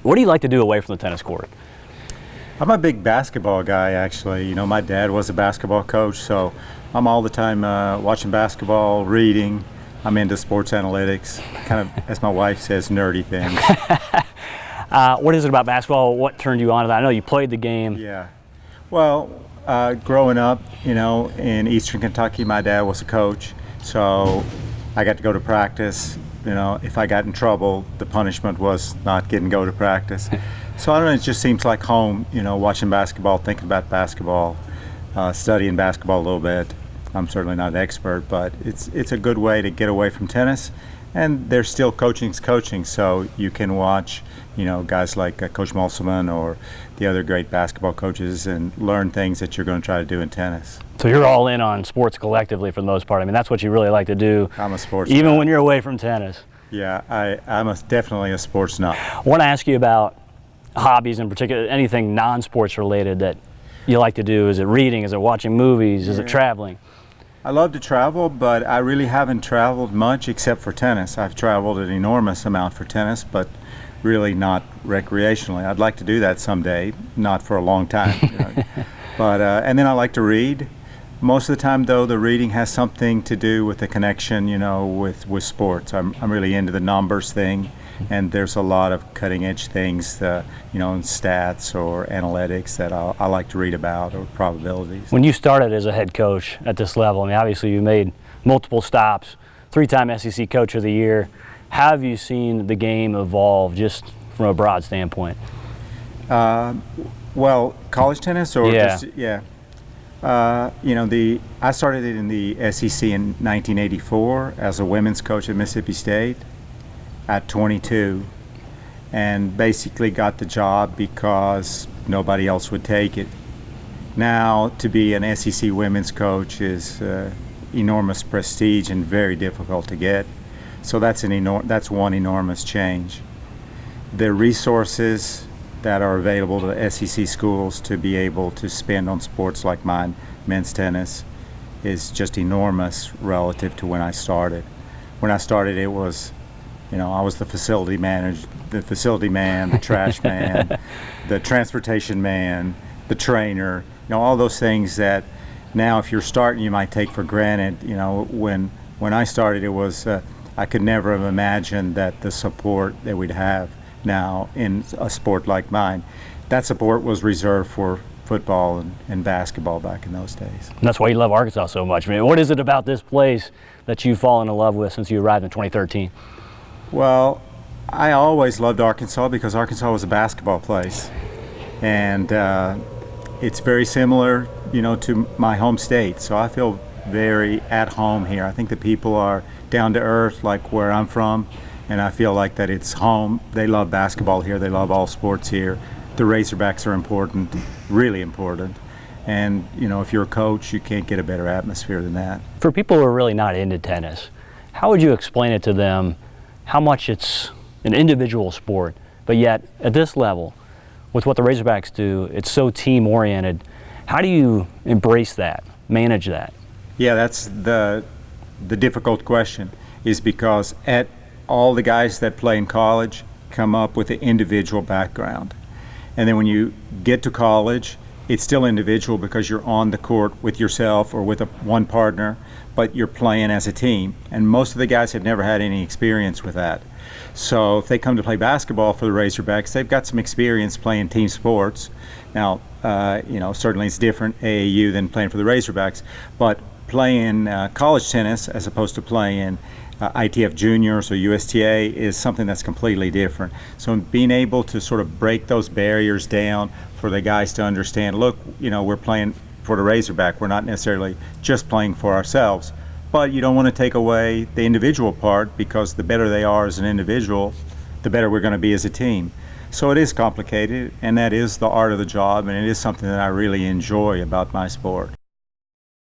What do you like to do away from the tennis court? I'm a big basketball guy, actually. You know, my dad was a basketball coach, so I'm all the time watching basketball, reading. I'm into sports analytics, kind of, as my wife says, nerdy things. What is it about basketball? What turned you on to that? I know you played the game. Yeah. Well, growing up, you know, in Eastern Kentucky, my dad was a coach, so I got to go to practice. You know, if I got in trouble, the punishment was not getting to go to practice. So I don't know, it just seems like home, you know, watching basketball, thinking about basketball, studying basketball a little bit. I'm certainly not an expert, but it's a good way to get away from tennis. And there's still coaching, so you can watch, you know, guys like Coach Musselman or the other great basketball coaches and learn things that you're going to try to do in tennis. So you're all in on sports collectively for the most part. I mean, that's what you really like to do. I'm a sports even nut. when you're away from tennis. Yeah, I'm definitely a sports nut. I want to ask you about hobbies in particular, anything non-sports related that you like to do. Is it reading? Is it watching movies? Is it traveling? I love to travel, but I really haven't traveled much except for tennis. I've traveled an enormous amount for tennis, but really not recreationally. I'd like to do that someday, not for a long time. You know. But and then I like to read. Most of the time, though, the reading has something to do with the connection, you know, with sports. I'm really into the numbers thing, and there's a lot of cutting-edge things, you know, in stats or analytics that I like to read about, or probabilities. When you started as a head coach at this level, I mean, obviously you made multiple stops, 3-time SEC Coach of the Year. How have you seen the game evolve, just from a broad standpoint? Well, college tennis, or yeah. just, yeah. You know, I started in the SEC in 1984 as a women's coach at Mississippi State at 22, and basically got the job because nobody else would take it. Now, to be an SEC women's coach is enormous prestige and very difficult to get. So that's one enormous change. The resources that are available to the SEC schools to be able to spend on sports like mine, men's tennis, is just enormous relative to when I started. When I started, it was, you know, I was the facility manager, the facility man, the trash man, the transportation man, the trainer, you know, all those things that now if you're starting you might take for granted. You know, when I started, it was, I could never have imagined that the support that we'd have now in a sport like mine. That support was reserved for football and basketball back in those days. And that's why you love Arkansas so much. I mean, what is it about this place that you've fallen in love with since you arrived in 2013? Well, I always loved Arkansas because Arkansas was a basketball place, and it's very similar, you know, to my home state. So I feel very at home here. I think the people are down to earth, like where I'm from. And I feel like that it's home. They love basketball here. They love all sports here. The Razorbacks are important, really important. And, you know, if you're a coach, you can't get a better atmosphere than that. For people who are really not into tennis, how would you explain it to them how much it's an individual sport, but yet at this level, with what the Razorbacks do, it's so team-oriented. How do you embrace that, manage that? Yeah, that's the difficult question, is because all the guys that play in college come up with an individual background. And then when you get to college, it's still individual because you're on the court with yourself or with one partner, but you're playing as a team. And most of the guys have never had any experience with that. So if they come to play basketball for the Razorbacks, they've got some experience playing team sports. Now, you know, certainly it's different AAU than playing for the Razorbacks, but playing college tennis as opposed to playing ITF juniors or USTA is something that's completely different. So being able to sort of break those barriers down for the guys to understand, look, you know, we're playing for the Razorback. We're not necessarily just playing for ourselves. But you don't want to take away the individual part, because the better they are as an individual, the better we're going to be as a team. So it is complicated, and that is the art of the job, and it is something that I really enjoy about my sport.